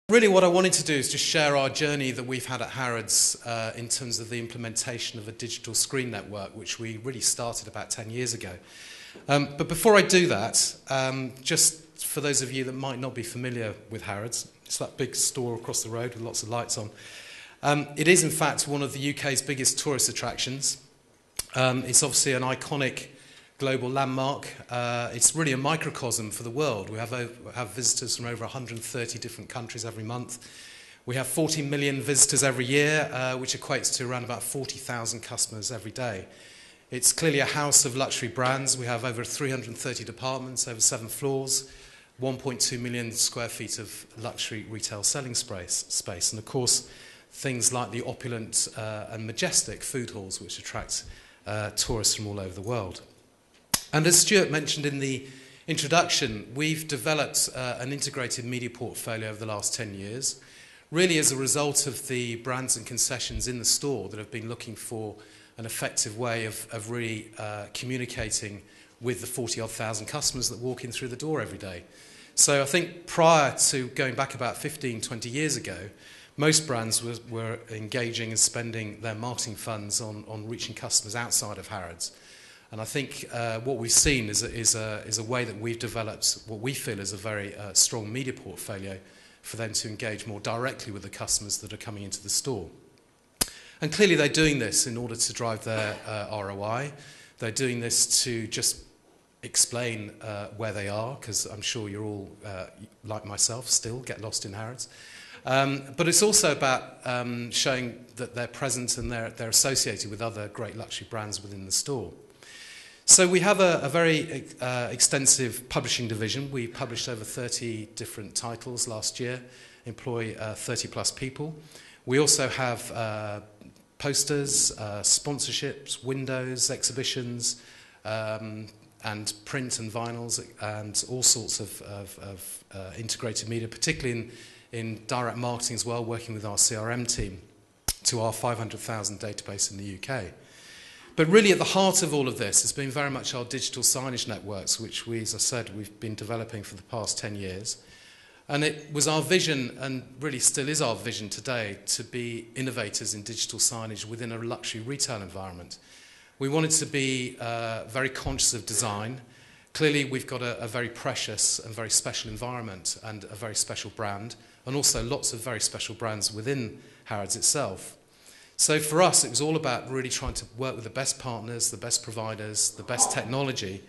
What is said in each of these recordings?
Really what I wanted to do is just share our journey that we've had at Harrods in terms of the implementation of a digital screen network, which we really started about 10 years ago. But before I do that, just for those of you that might not be familiar with Harrods, it's that big store across the road with lots of lights on. It is in fact one of the UK's biggest tourist attractions. It's obviously an iconic global landmark. It's really a microcosm for the world. We have visitors from over 130 different countries every month. We have 40 million visitors every year, which equates to around about 40,000 customers every day. It's clearly a house of luxury brands. We have over 330 departments, over 7 floors, 1.2 million square feet of luxury retail selling space. And of course, things like the opulent and majestic food halls, which attract tourists from all over the world. And as Stuart mentioned in the introduction, we've developed an integrated media portfolio over the last 10 years, really as a result of the brands and concessions in the store that have been looking for an effective way of really communicating with the 40-odd thousand customers that walk in through the door every day. So I think prior to going back about 15, 20 years ago, most brands were engaging and spending their marketing funds on reaching customers outside of Harrods. And I think what we've seen is a way that we've developed what we feel is a very strong media portfolio for them to engage more directly with the customers that are coming into the store. And clearly they're doing this in order to drive their ROI. They're doing this to just explain where they are, because I'm sure you're all, like myself, still get lost in Harrods. But it's also about showing that they're present and they're associated with other great luxury brands within the store. So we have a very extensive publishing division. We published over 30 different titles last year, employ 30 plus people. We also have posters, sponsorships, windows, exhibitions, and print and vinyls, and all sorts of integrated media, particularly in direct marketing as well, working with our CRM team to our 500,000 database in the UK. But really at the heart of all of this has been very much our digital signage networks, which we, as I said, we've been developing for the past 10 years. And it was our vision, and really still is our vision today, to be innovators in digital signage within a luxury retail environment. We wanted to be very conscious of design. Clearly we've got a very precious and very special environment and a very special brand, and also lots of very special brands within Harrods itself. So for us, it was all about really trying to work with the best partners, the best providers, the best technology,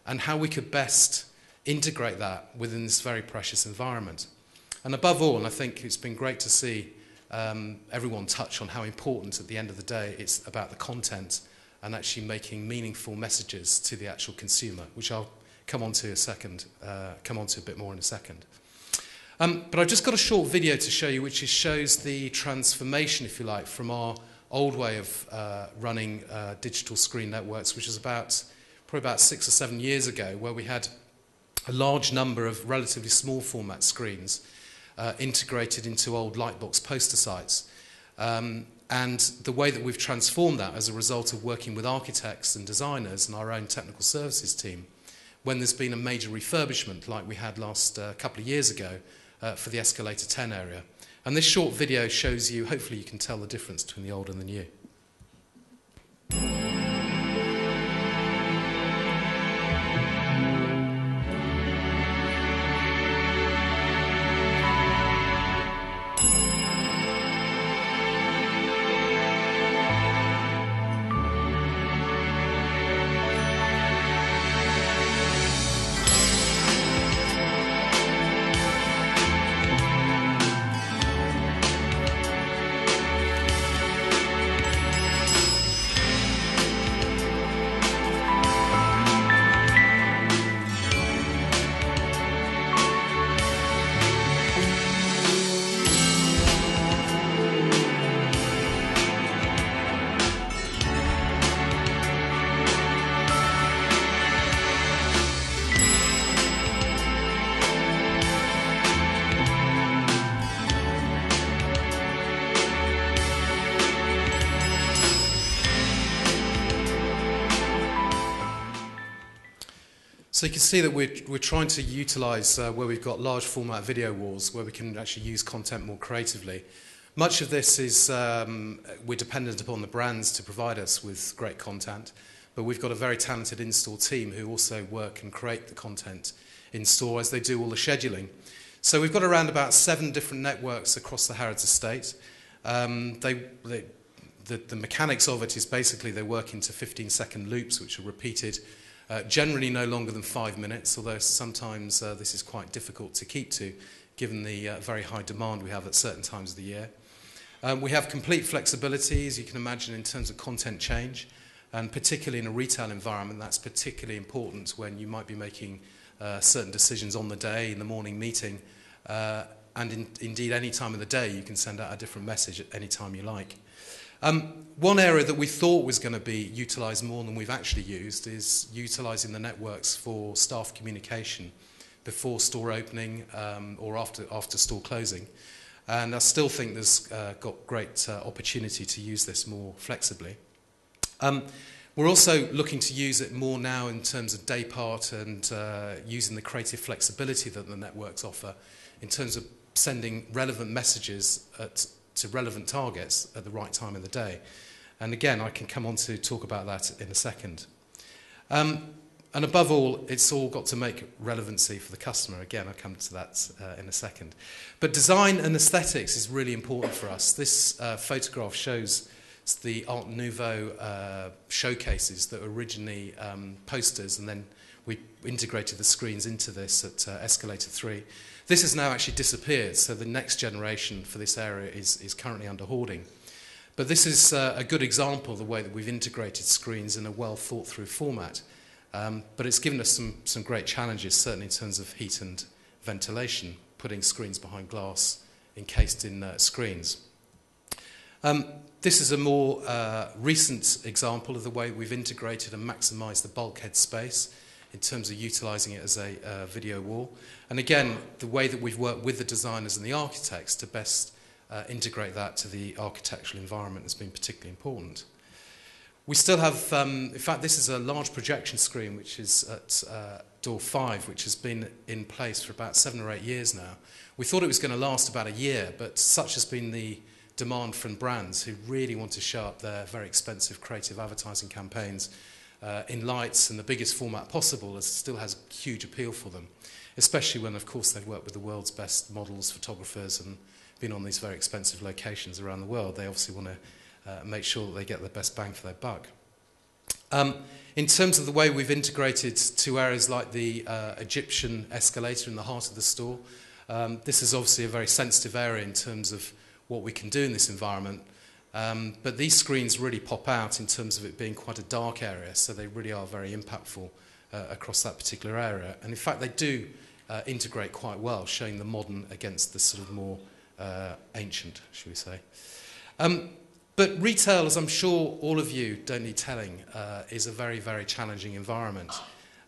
and how we could best integrate that within this very precious environment. And above all, and I think it's been great to see everyone touch on how important at the end of the day it's about the content and actually making meaningful messages to the actual consumer, which I'll come on to a bit more in a second. But I've just got a short video to show you, which shows the transformation, if you like, from our old way of running digital screen networks, which was probably about 6 or 7 years ago, where we had a large number of relatively small format screens integrated into old lightbox poster sites. And the way that we've transformed that as a result of working with architects and designers and our own technical services team, when there's been a major refurbishment like we had last couple of years ago, for the Escalator 10 area. And this short video shows you, hopefully you can tell the difference between the old and the new. So you can see that we're trying to utilise where we've got large format video walls where we can actually use content more creatively. Much of this is we're dependent upon the brands to provide us with great content, but we've got a very talented in-store team who also work and create the content in-store as they do all the scheduling. So we've got around about 7 different networks across the Harrods estate. The mechanics of it is basically they work into 15-second loops which are repeated generally no longer than 5 minutes, although sometimes this is quite difficult to keep to given the very high demand we have at certain times of the year. We have complete flexibility, as you can imagine, in terms of content change, and particularly in a retail environment that's particularly important when you might be making certain decisions on the day, in the morning meeting, and indeed any time of the day you can send out a different message at any time you like. One area that we thought was going to be utilised more than we've actually used is utilising the networks for staff communication before store opening or after store closing. And I still think there's got great opportunity to use this more flexibly. We're also looking to use it more now in terms of day part and using the creative flexibility that the networks offer in terms of sending relevant messages to relevant targets at the right time of the day. And again, I can come on to talk about that in a second. And above all, it's all got to make relevancy for the customer. Again, I'll come to that in a second. But design and aesthetics is really important for us. This photograph shows the Art Nouveau showcases that were originally posters, and then we integrated the screens into this at Escalator 3. This has now actually disappeared, so the next generation for this area is currently under hoarding. But this is a good example of the way that we've integrated screens in a well thought through format. But it's given us some great challenges, certainly in terms of heat and ventilation, putting screens behind glass encased in screens. This is a more recent example of the way we've integrated and maximised the bulkhead space in terms of utilising it as a video wall. And again, the way that we've worked with the designers and the architects to best integrate that to the architectural environment has been particularly important. We still have, in fact, this is a large projection screen which is at door 5, which has been in place for about 7 or 8 years now. We thought it was going to last about a year, but such has been the demand from brands who really want to show up their very expensive creative advertising campaigns in lights and the biggest format possible. It still has huge appeal for them, especially when, of course, they've worked with the world's best models, photographers, and been on these very expensive locations around the world. They obviously want to make sure that they get the best bang for their buck. In terms of the way we've integrated 2 areas like the Egyptian escalator in the heart of the store, this is obviously a very sensitive area in terms of what we can do in this environment. But these screens really pop out in terms of it being quite a dark area, so they really are very impactful across that particular area. And in fact, they do integrate quite well, showing the modern against the sort of more ancient, should we say. But retail, as I'm sure all of you don't need telling, is a very, very challenging environment.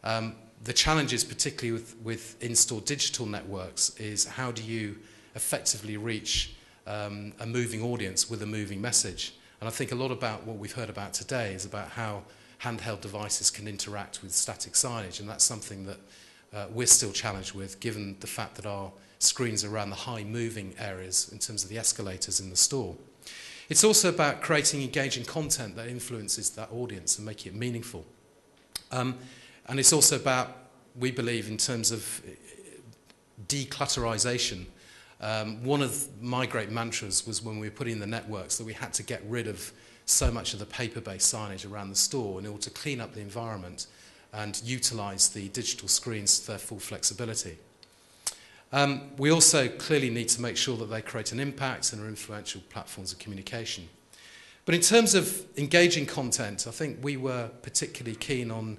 The challenges, particularly with in-store digital networks, is how do you effectively reach a moving audience with a moving message. And I think a lot about what we've heard about today is about how handheld devices can interact with static signage, and that's something that we're still challenged with, given the fact that our screens are around the high moving areas in terms of the escalators in the store. It's also about creating engaging content that influences that audience and making it meaningful. And it's also about, we believe, in terms of declutterization. One of my great mantras was when we were putting in the networks that we had to get rid of so much of the paper-based signage around the store in order to clean up the environment and utilize the digital screens to their full flexibility. We also clearly need to make sure that they create an impact and are influential platforms of communication. But in terms of engaging content, I think we were particularly keen on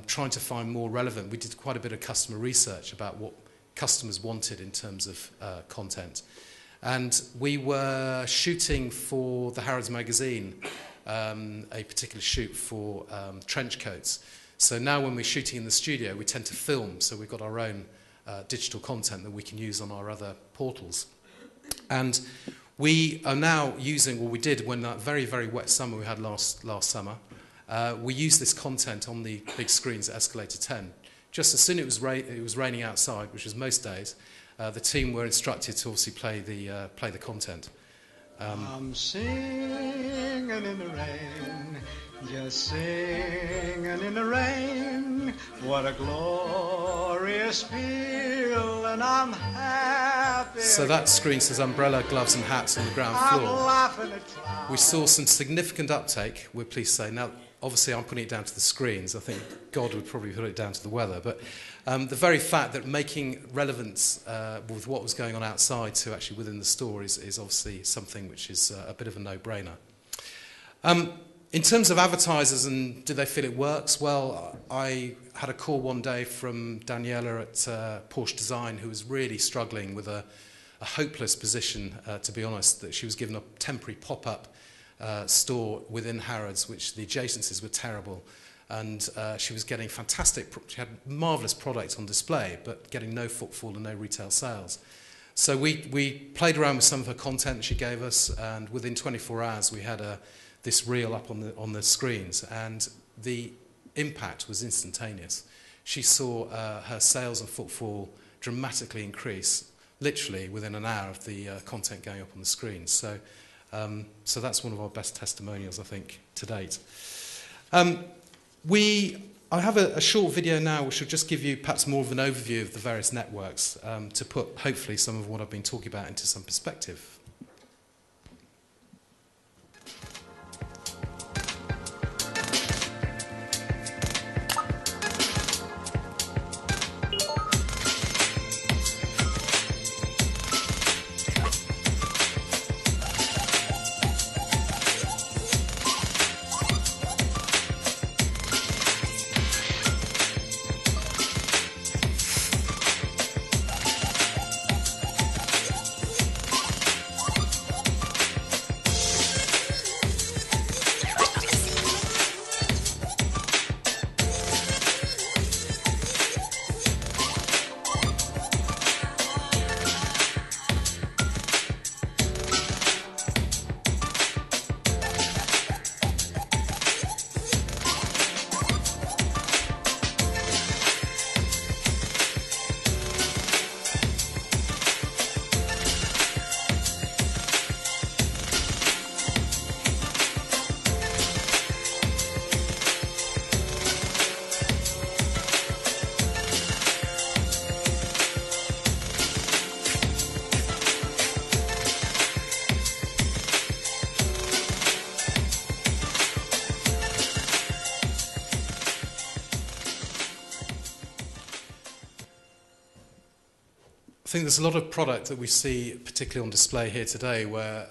trying to find more relevant. We did quite a bit of customer research about what customers wanted in terms of content. And we were shooting for the Harrods magazine, a particular shoot for trench coats. So now when we're shooting in the studio, we tend to film, so we've got our own digital content that we can use on our other portals. And we are now using, or we did when that very, very wet summer we had last summer, we used this content on the big screens at Escalator 10 just as soon as it was raining outside, which was most days, the team were instructed to obviously play the content. I'm singing in the rain, just singing in the rain. What a glorious feeling, I'm happy. So that screen says umbrella, gloves and hats on the ground floor. We saw some significant uptake, we're pleased to say. Now, obviously I'm putting it down to the screens. I think God would probably put it down to the weather. But the very fact that making relevance with what was going on outside to actually within the store is obviously something which is a bit of a no-brainer. In terms of advertisers and do they feel it works, well, I had a call one day from Daniela at Porsche Design, who was really struggling with a hopeless position, to be honest, that she was given a temporary pop-up store within Harrods, which the adjacencies were terrible, and she was getting she had marvellous products on display, but getting no footfall and no retail sales. So we played around with some of her content she gave us, and within 24 hours we had this reel up on the screens, and the impact was instantaneous. She saw her sales and footfall dramatically increase, literally within an hour of the content going up on the screen. So that's one of our best testimonials, I think, to date. I have a short video now which will just give you perhaps more of an overview of the various networks to put, hopefully, some of what I've been talking about into some perspective. I think there's a lot of product that we see, particularly on display here today, where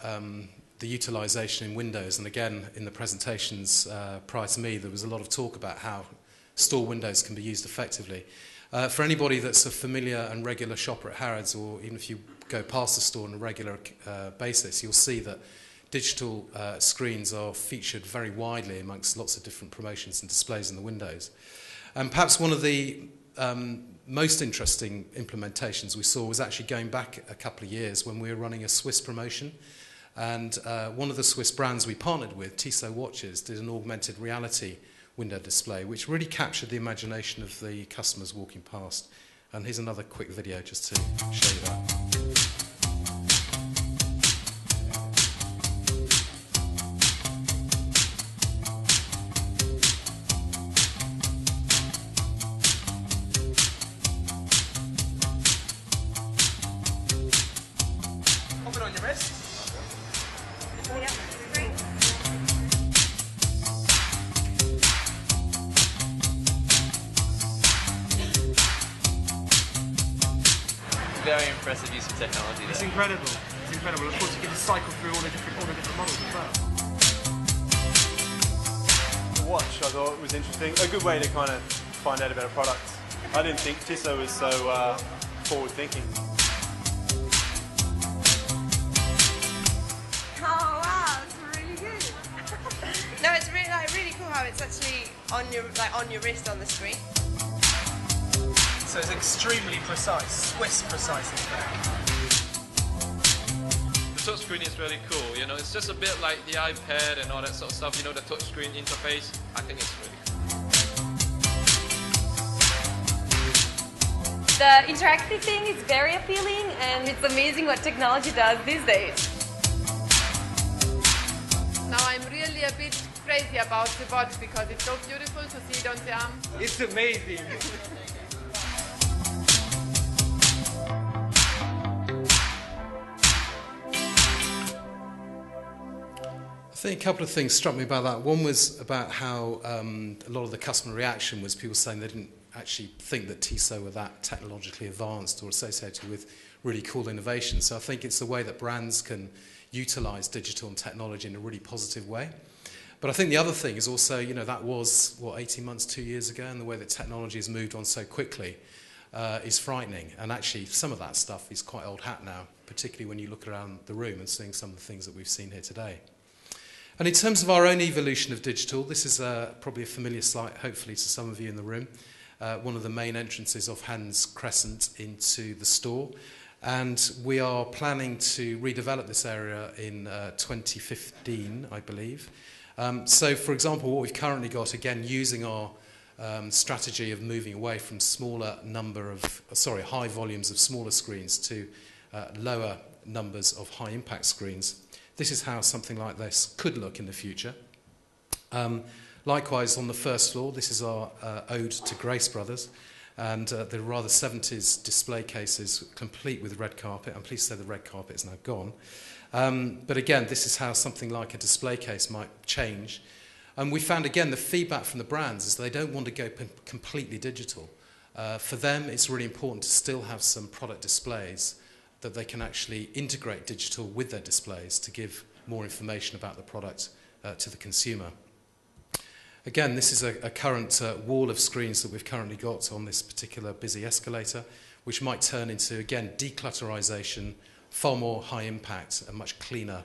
the utilisation in windows, and again in the presentations prior to me, there was a lot of talk about how store windows can be used effectively. For anybody that's a familiar and regular shopper at Harrods, or even if you go past the store on a regular basis, you'll see that digital screens are featured very widely amongst lots of different promotions and displays in the windows. And perhaps one of the most interesting implementations we saw was actually going back a couple of years when we were running a Swiss promotion, and one of the Swiss brands we partnered with, Tissot Watches, did an augmented reality window display which really captured the imagination of the customers walking past. And here's another quick video just to show you that. Very impressive use of technology there. It's incredible. It's incredible. Of course, you get to cycle through all the different models as well. The watch, I thought, was interesting. A good way to kind of find out about a product. I didn't think Tissot was so forward-thinking. Oh wow, it's really good. No, it's really cool how it's actually on your wrist on the screen. So it's extremely precise, Swiss precise in fact. The touchscreen is really cool, you know, it's just a bit like the iPad and all that sort of stuff, you know, the touchscreen interface. I think it's really cool. The interactive thing is very appealing, and it's amazing what technology does these days. Now I'm really a bit crazy about the watch because it's so beautiful to see it on the arm. It's amazing. I think a couple of things struck me about that. One was about how a lot of the customer reaction was people saying they didn't actually think that Tissot were that technologically advanced or associated with really cool innovations. So I think it's the way that brands can utilise digital and technology in a really positive way. But I think the other thing is also, you know, that was, 18 months, 2 years ago, and the way that technology has moved on so quickly is frightening. And actually, some of that stuff is quite old hat now, particularly when you look around the room and seeing some of the things that we've seen here today. And in terms of our own evolution of digital, this is probably a familiar slide, hopefully, to some of you in the room. One of the main entrances off Hans Crescent into the store. And we are planning to redevelop this area in 2015, I believe. So, for example, what we've currently got, again, using our strategy of moving away from high volumes of smaller screens to lower numbers of high-impact screens. This is how something like this could look in the future. Likewise, on the first floor, this is our ode to Grace Brothers, and the rather 70s display cases complete with red carpet. I'm pleased to say the red carpet is now gone. But again, this is how something like a display case might change. And we found, again, the feedback from the brands is they don't want to go completely digital. For them, it's really important to still have some product displays that they can actually integrate digital with their displays to give more information about the product to the consumer. Again, this is a current wall of screens that we've currently got on this particular busy escalator, which might turn into, again, declutterization, far more high impact, and much cleaner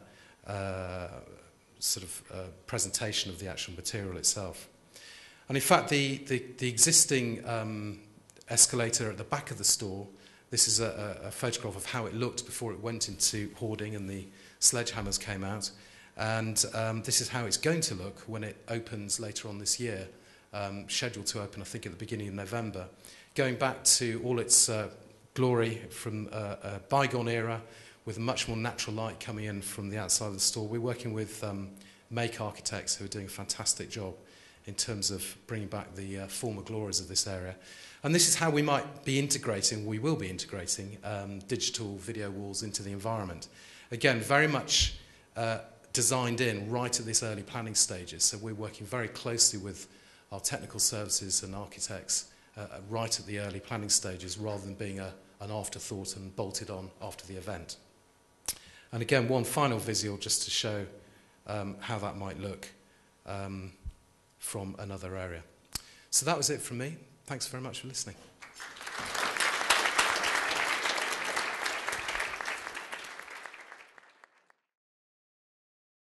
presentation of the actual material itself. And in fact, the existing escalator at the back of the store, this is a photograph of how it looked before it went into hoarding and the sledgehammers came out. And this is how it's going to look when it opens later on this year, scheduled to open, I think, at the beginning of November. Going back to all its glory from a bygone era, with a much more natural light coming in from the outside of the store. We're working with Make Architects, who are doing a fantastic job in terms of bringing back the former glories of this area. And this is how we might be integrating, we will be integrating, digital video walls into the environment. Again, very much designed in right at this early planning stages. So we're working very closely with our technical services and architects right at the early planning stages, rather than being an afterthought and bolted on after the event. And again, one final visual just to show how that might look from another area. So that was it from me. Thanks very much for listening.